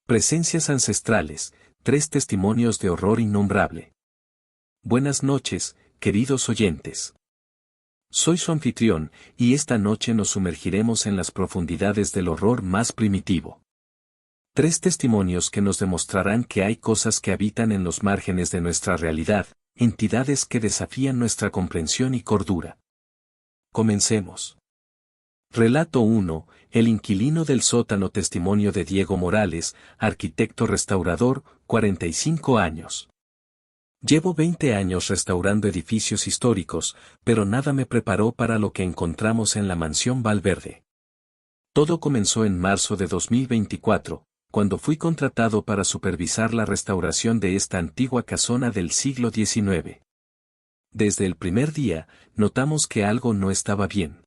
Presencias ancestrales, 3 testimonios de horror innombrable. Buenas noches, queridos oyentes. Soy su anfitrión, y esta noche nos sumergiremos en las profundidades del horror más primitivo. 3 testimonios que nos demostrarán que hay cosas que habitan en los márgenes de nuestra realidad, entidades que desafían nuestra comprensión y cordura. Comencemos. Relato 1, el inquilino del sótano. Testimonio de Diego Morales, arquitecto restaurador, 45 años. Llevo 20 años restaurando edificios históricos, pero nada me preparó para lo que encontramos en la mansión Valverde. Todo comenzó en marzo de 2024, cuando fui contratado para supervisar la restauración de esta antigua casona del siglo XIX. Desde el primer día, notamos que algo no estaba bien.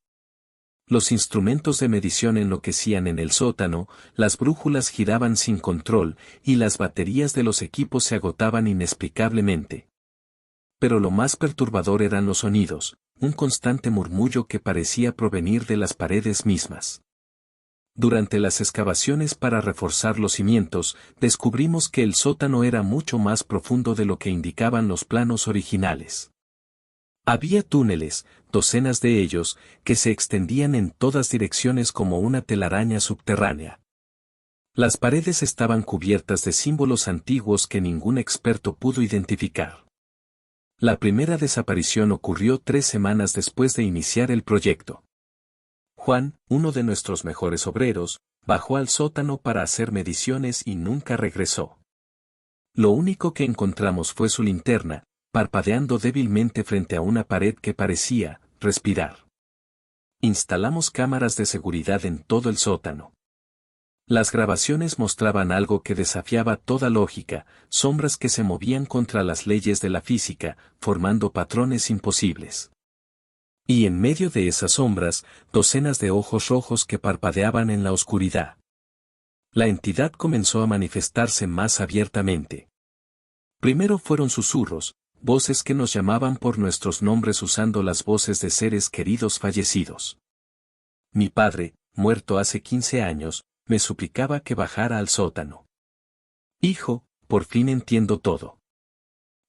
Los instrumentos de medición enloquecían en el sótano, las brújulas giraban sin control, y las baterías de los equipos se agotaban inexplicablemente. Pero lo más perturbador eran los sonidos, un constante murmullo que parecía provenir de las paredes mismas. Durante las excavaciones para reforzar los cimientos, descubrimos que el sótano era mucho más profundo de lo que indicaban los planos originales. Había túneles, docenas de ellos, que se extendían en todas direcciones como una telaraña subterránea. Las paredes estaban cubiertas de símbolos antiguos que ningún experto pudo identificar. La primera desaparición ocurrió 3 semanas después de iniciar el proyecto. Juan, uno de nuestros mejores obreros, bajó al sótano para hacer mediciones y nunca regresó. Lo único que encontramos fue su linterna, parpadeando débilmente frente a una pared que parecía respirar. Instalamos cámaras de seguridad en todo el sótano. Las grabaciones mostraban algo que desafiaba toda lógica, sombras que se movían contra las leyes de la física, formando patrones imposibles. Y en medio de esas sombras, docenas de ojos rojos que parpadeaban en la oscuridad. La entidad comenzó a manifestarse más abiertamente. Primero fueron susurros, voces que nos llamaban por nuestros nombres usando las voces de seres queridos fallecidos. Mi padre, muerto hace 15 años, me suplicaba que bajara al sótano. Hijo, por fin entiendo todo.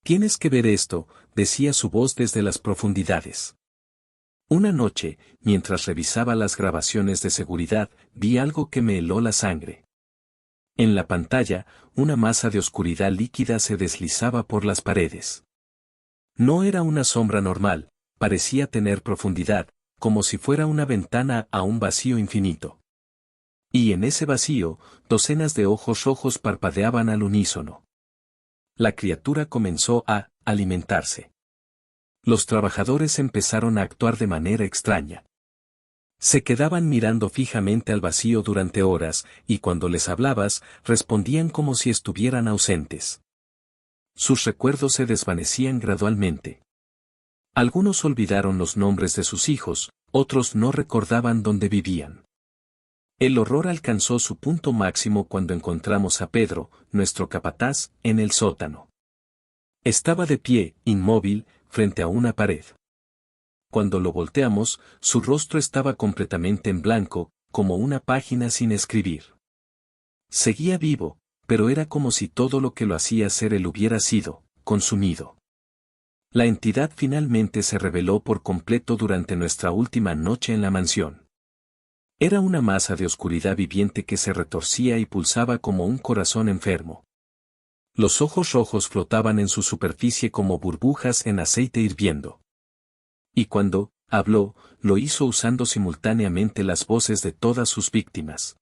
Tienes que ver esto, decía su voz desde las profundidades. Una noche, mientras revisaba las grabaciones de seguridad, vi algo que me heló la sangre. En la pantalla, una masa de oscuridad líquida se deslizaba por las paredes. No era una sombra normal, parecía tener profundidad, como si fuera una ventana a un vacío infinito. Y en ese vacío, docenas de ojos rojos parpadeaban al unísono. La criatura comenzó a alimentarse. Los trabajadores empezaron a actuar de manera extraña. Se quedaban mirando fijamente al vacío durante horas, y cuando les hablabas, respondían como si estuvieran ausentes. Sus recuerdos se desvanecían gradualmente. Algunos olvidaron los nombres de sus hijos, otros no recordaban dónde vivían. El horror alcanzó su punto máximo cuando encontramos a Pedro, nuestro capataz, en el sótano. Estaba de pie, inmóvil, frente a una pared. Cuando lo volteamos, su rostro estaba completamente en blanco, como una página sin escribir. Seguía vivo, pero era como si todo lo que lo hacía ser él hubiera sido consumido. La entidad finalmente se reveló por completo durante nuestra última noche en la mansión. Era una masa de oscuridad viviente que se retorcía y pulsaba como un corazón enfermo. Los ojos rojos flotaban en su superficie como burbujas en aceite hirviendo. Y cuando habló, lo hizo usando simultáneamente las voces de todas sus víctimas.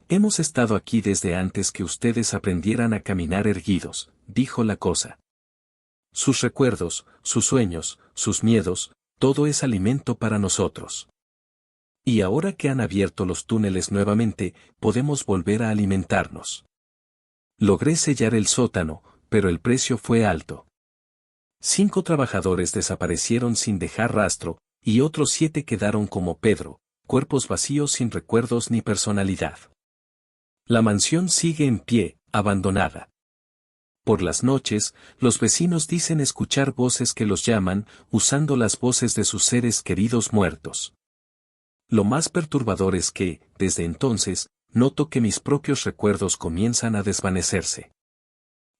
Hemos estado aquí desde antes que ustedes aprendieran a caminar erguidos, dijo la cosa. Sus recuerdos, sus sueños, sus miedos, todo es alimento para nosotros. Y ahora que han abierto los túneles nuevamente, podemos volver a alimentarnos. Logré sellar el sótano, pero el precio fue alto. 5 trabajadores desaparecieron sin dejar rastro, y otros 7 quedaron como Pedro, cuerpos vacíos sin recuerdos ni personalidad. La mansión sigue en pie, abandonada. Por las noches, los vecinos dicen escuchar voces que los llaman, usando las voces de sus seres queridos muertos. Lo más perturbador es que, desde entonces, noto que mis propios recuerdos comienzan a desvanecerse.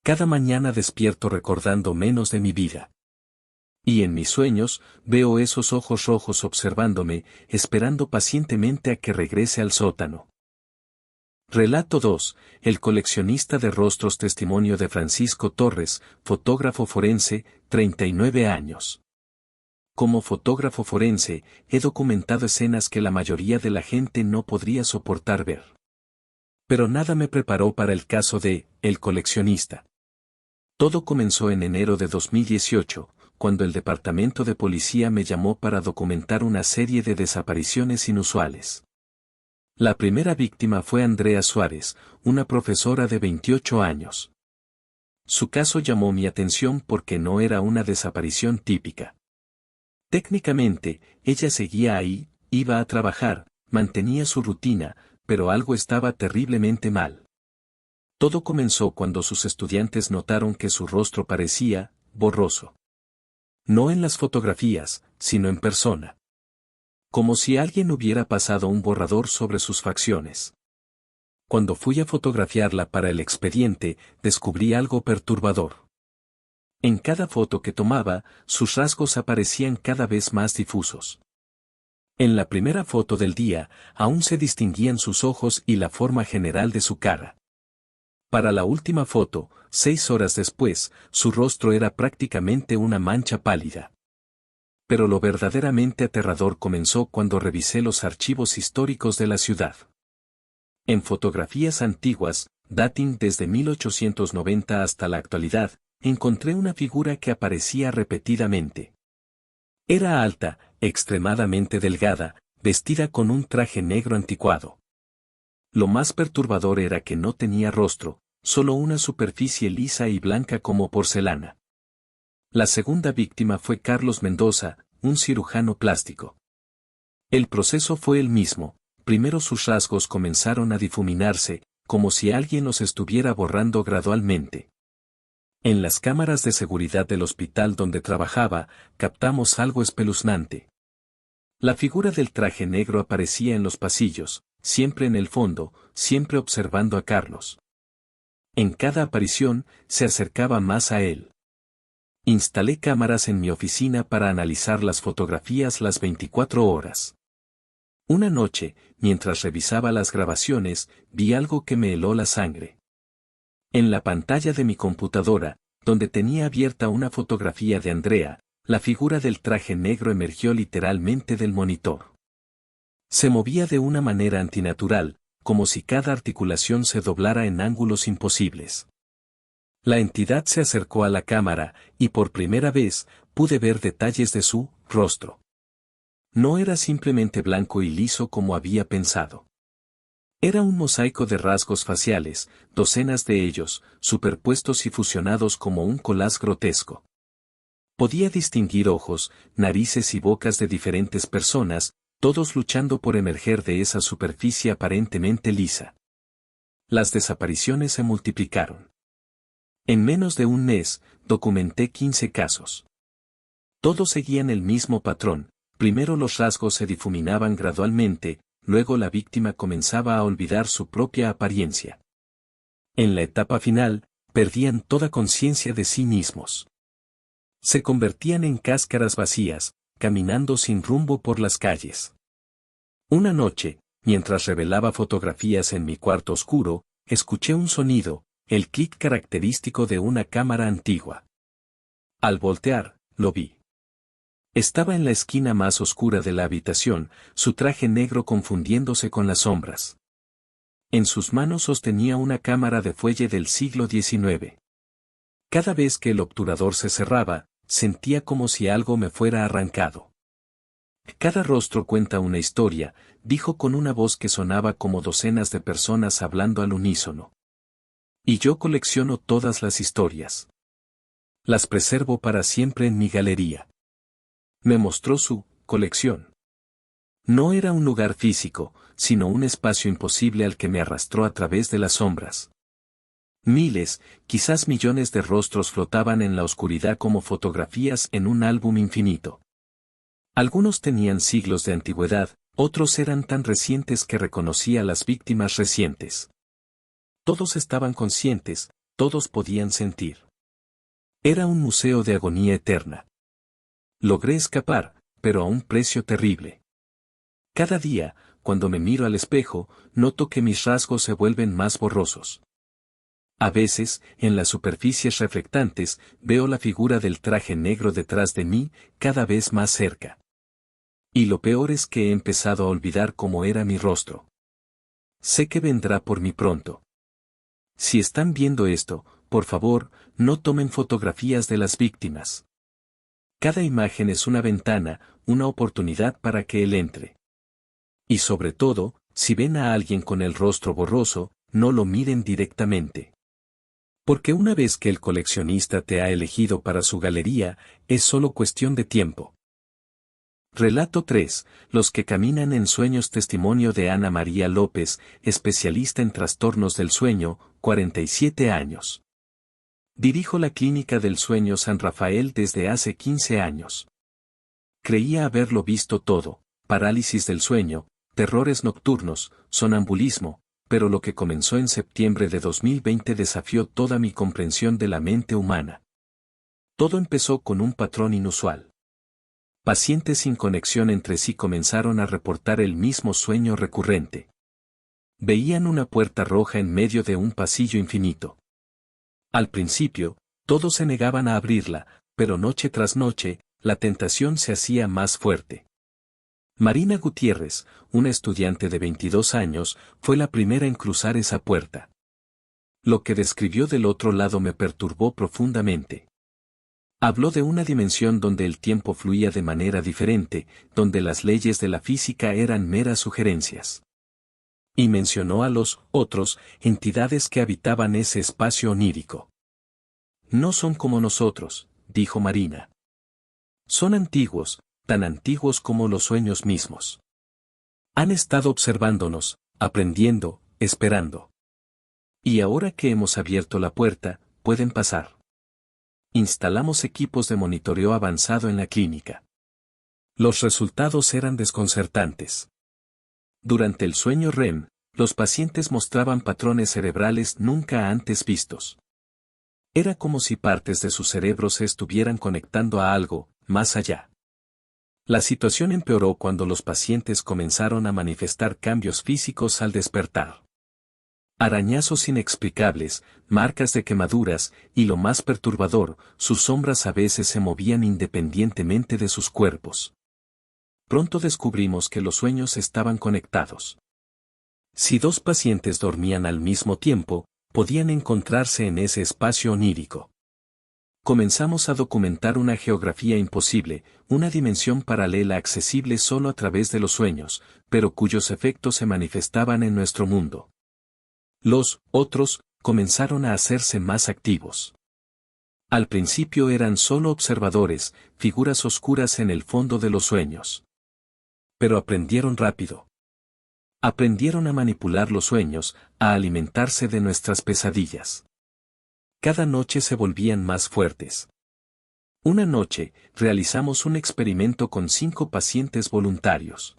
Cada mañana despierto recordando menos de mi vida. Y en mis sueños, veo esos ojos rojos observándome, esperando pacientemente a que regrese al sótano. Relato 2. El coleccionista de rostros. Testimonio de Francisco Torres, fotógrafo forense, 39 años. Como fotógrafo forense, he documentado escenas que la mayoría de la gente no podría soportar ver. Pero nada me preparó para el caso de El coleccionista. Todo comenzó en enero de 2018, cuando el departamento de policía me llamó para documentar una serie de desapariciones inusuales. La primera víctima fue Andrea Suárez, una profesora de 28 años. Su caso llamó mi atención porque no era una desaparición típica. Técnicamente, ella seguía ahí, iba a trabajar, mantenía su rutina, pero algo estaba terriblemente mal. Todo comenzó cuando sus estudiantes notaron que su rostro parecía borroso. No en las fotografías, sino en persona. Como si alguien hubiera pasado un borrador sobre sus facciones. Cuando fui a fotografiarla para el expediente, descubrí algo perturbador. En cada foto que tomaba, sus rasgos aparecían cada vez más difusos. En la primera foto del día, aún se distinguían sus ojos y la forma general de su cara. Para la última foto, 6 horas después, su rostro era prácticamente una mancha pálida. Pero lo verdaderamente aterrador comenzó cuando revisé los archivos históricos de la ciudad. En fotografías antiguas, dating desde 1890 hasta la actualidad, encontré una figura que aparecía repetidamente. Era alta, extremadamente delgada, vestida con un traje negro anticuado. Lo más perturbador era que no tenía rostro, solo una superficie lisa y blanca como porcelana. La segunda víctima fue Carlos Mendoza, un cirujano plástico. El proceso fue el mismo, primero sus rasgos comenzaron a difuminarse, como si alguien los estuviera borrando gradualmente. En las cámaras de seguridad del hospital donde trabajaba, captamos algo espeluznante. La figura del traje negro aparecía en los pasillos, siempre en el fondo, siempre observando a Carlos. En cada aparición, se acercaba más a él. Instalé cámaras en mi oficina para analizar las fotografías las 24 horas. Una noche, mientras revisaba las grabaciones, vi algo que me heló la sangre. En la pantalla de mi computadora, donde tenía abierta una fotografía de Andrea, la figura del traje negro emergió literalmente del monitor. Se movía de una manera antinatural, como si cada articulación se doblara en ángulos imposibles. La entidad se acercó a la cámara, y por primera vez, pude ver detalles de su rostro. No era simplemente blanco y liso como había pensado. Era un mosaico de rasgos faciales, docenas de ellos, superpuestos y fusionados como un collage grotesco. Podía distinguir ojos, narices y bocas de diferentes personas, todos luchando por emerger de esa superficie aparentemente lisa. Las desapariciones se multiplicaron. En menos de un mes, documenté 15 casos. Todos seguían el mismo patrón, primero los rasgos se difuminaban gradualmente, luego la víctima comenzaba a olvidar su propia apariencia. En la etapa final, perdían toda conciencia de sí mismos. Se convertían en cáscaras vacías, caminando sin rumbo por las calles. Una noche, mientras revelaba fotografías en mi cuarto oscuro, escuché un sonido, el clic característico de una cámara antigua. Al voltear, lo vi. Estaba en la esquina más oscura de la habitación, su traje negro confundiéndose con las sombras. En sus manos sostenía una cámara de fuelle del siglo XIX. Cada vez que el obturador se cerraba, sentía como si algo me fuera arrancado. Cada rostro cuenta una historia, dijo con una voz que sonaba como docenas de personas hablando al unísono. Y yo colecciono todas las historias. Las preservo para siempre en mi galería. Me mostró su colección. No era un lugar físico, sino un espacio imposible al que me arrastró a través de las sombras. Miles, quizás millones de rostros flotaban en la oscuridad como fotografías en un álbum infinito. Algunos tenían siglos de antigüedad, Otros eran tan recientes que reconocí a las víctimas recientes. Todos estaban conscientes, todos podían sentir. Era un museo de agonía eterna. Logré escapar, pero a un precio terrible. Cada día, cuando me miro al espejo, noto que mis rasgos se vuelven más borrosos. A veces, en las superficies reflectantes, veo la figura del traje negro detrás de mí, cada vez más cerca. Y lo peor es que he empezado a olvidar cómo era mi rostro. Sé que vendrá por mí pronto. Si están viendo esto, por favor, no tomen fotografías de las víctimas. Cada imagen es una ventana, una oportunidad para que él entre. Y sobre todo, si ven a alguien con el rostro borroso, no lo miren directamente. Porque una vez que el coleccionista te ha elegido para su galería, es solo cuestión de tiempo. Relato 3. Los que caminan en sueños. Testimonio de Ana María López, especialista en trastornos del sueño, 47 años. Dirijo la Clínica del Sueño San Rafael desde hace 15 años. Creía haberlo visto todo: parálisis del sueño, terrores nocturnos, sonambulismo, pero lo que comenzó en septiembre de 2020 desafió toda mi comprensión de la mente humana. Todo empezó con un patrón inusual. Pacientes sin conexión entre sí comenzaron a reportar el mismo sueño recurrente. Veían una puerta roja en medio de un pasillo infinito. Al principio, todos se negaban a abrirla, pero noche tras noche, la tentación se hacía más fuerte. Marina Gutiérrez, una estudiante de 22 años, fue la primera en cruzar esa puerta. Lo que describió del otro lado me perturbó profundamente. Habló de una dimensión donde el tiempo fluía de manera diferente, donde las leyes de la física eran meras sugerencias. Y mencionó a los otros, entidades que habitaban ese espacio onírico. No son como nosotros, dijo Marina. Son antiguos, tan antiguos como los sueños mismos. Han estado observándonos, aprendiendo, esperando. Y ahora que hemos abierto la puerta, pueden pasar. Instalamos equipos de monitoreo avanzado en la clínica. Los resultados eran desconcertantes. Durante el sueño REM, los pacientes mostraban patrones cerebrales nunca antes vistos. Era como si partes de sus cerebros se estuvieran conectando a algo, más allá. La situación empeoró cuando los pacientes comenzaron a manifestar cambios físicos al despertar. Arañazos inexplicables, marcas de quemaduras, y lo más perturbador, sus sombras a veces se movían independientemente de sus cuerpos. Pronto descubrimos que los sueños estaban conectados. Si dos pacientes dormían al mismo tiempo, podían encontrarse en ese espacio onírico. Comenzamos a documentar una geografía imposible, una dimensión paralela accesible solo a través de los sueños, pero cuyos efectos se manifestaban en nuestro mundo. Los otros comenzaron a hacerse más activos. Al principio eran solo observadores, figuras oscuras en el fondo de los sueños. Pero aprendieron rápido. Aprendieron a manipular los sueños, a alimentarse de nuestras pesadillas. Cada noche se volvían más fuertes. Una noche, realizamos un experimento con 5 pacientes voluntarios.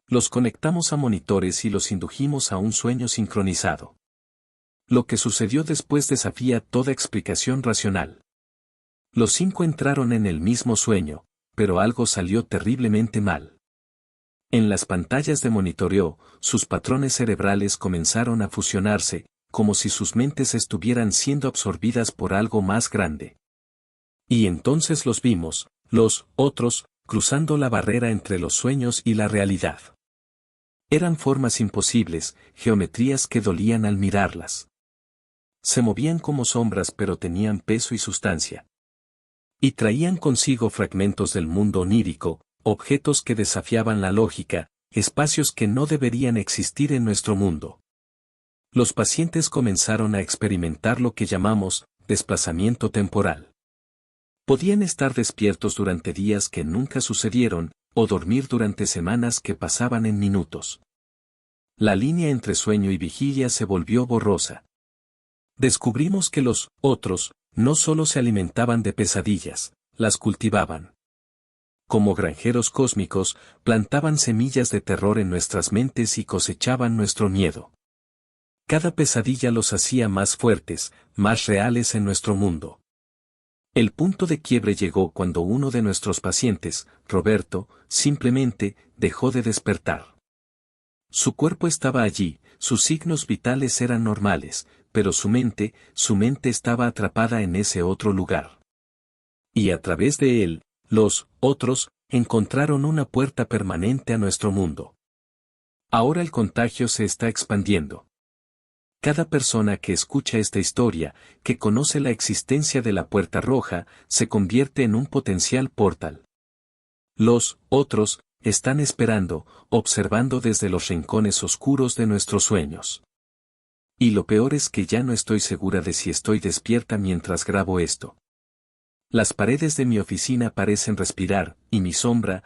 Los conectamos a monitores y los indujimos a un sueño sincronizado. Lo que sucedió después desafía toda explicación racional. Los 5 entraron en el mismo sueño, pero algo salió terriblemente mal. En las pantallas de monitoreo, sus patrones cerebrales comenzaron a fusionarse, como si sus mentes estuvieran siendo absorbidas por algo más grande. Y entonces los vimos, los otros, cruzando la barrera entre los sueños y la realidad. Eran formas imposibles, geometrías que dolían al mirarlas. Se movían como sombras pero tenían peso y sustancia. Y traían consigo fragmentos del mundo onírico, objetos que desafiaban la lógica, espacios que no deberían existir en nuestro mundo. Los pacientes comenzaron a experimentar lo que llamamos desplazamiento temporal. Podían estar despiertos durante días que nunca sucedieron, o dormir durante semanas que pasaban en minutos. La línea entre sueño y vigilia se volvió borrosa. Descubrimos que los otros no solo se alimentaban de pesadillas, las cultivaban. como granjeros cósmicos, plantaban semillas de terror en nuestras mentes y cosechaban nuestro miedo. Cada pesadilla los hacía más fuertes, más reales en nuestro mundo. El punto de quiebre llegó cuando uno de nuestros pacientes, Roberto, simplemente dejó de despertar. Su cuerpo estaba allí, sus signos vitales eran normales, pero su mente estaba atrapada en ese otro lugar. Y a través de él, los otros encontraron una puerta permanente a nuestro mundo. Ahora el contagio se está expandiendo. Cada persona que escucha esta historia, que conoce la existencia de la puerta roja, se convierte en un potencial portal. Los otros están esperando, observando desde los rincones oscuros de nuestros sueños. Y lo peor es que ya no estoy segura de si estoy despierta mientras grabo esto. Las paredes de mi oficina parecen respirar, y mi sombra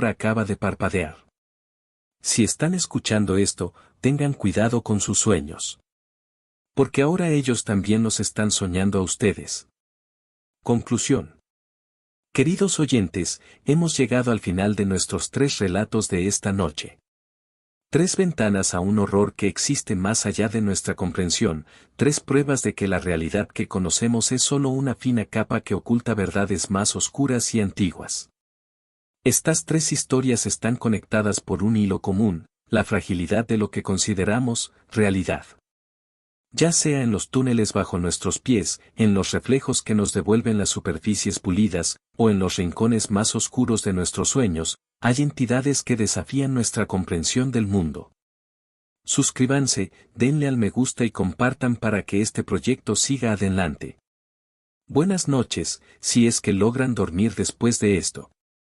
acaba de parpadear. Si están escuchando esto, tengan cuidado con sus sueños. Porque ahora ellos también nos están soñando a ustedes. Conclusión. Queridos oyentes, hemos llegado al final de nuestros 3 relatos de esta noche. 3 ventanas a un horror que existe más allá de nuestra comprensión, 3 pruebas de que la realidad que conocemos es solo una fina capa que oculta verdades más oscuras y antiguas. Estas 3 historias están conectadas por un hilo común, la fragilidad de lo que consideramos realidad. Ya sea en los túneles bajo nuestros pies, en los reflejos que nos devuelven las superficies pulidas, o en los rincones más oscuros de nuestros sueños, hay entidades que desafían nuestra comprensión del mundo. Suscríbanse, denle al me gusta y compartan para que este proyecto siga adelante. Buenas noches, si es que logran dormir después de esto.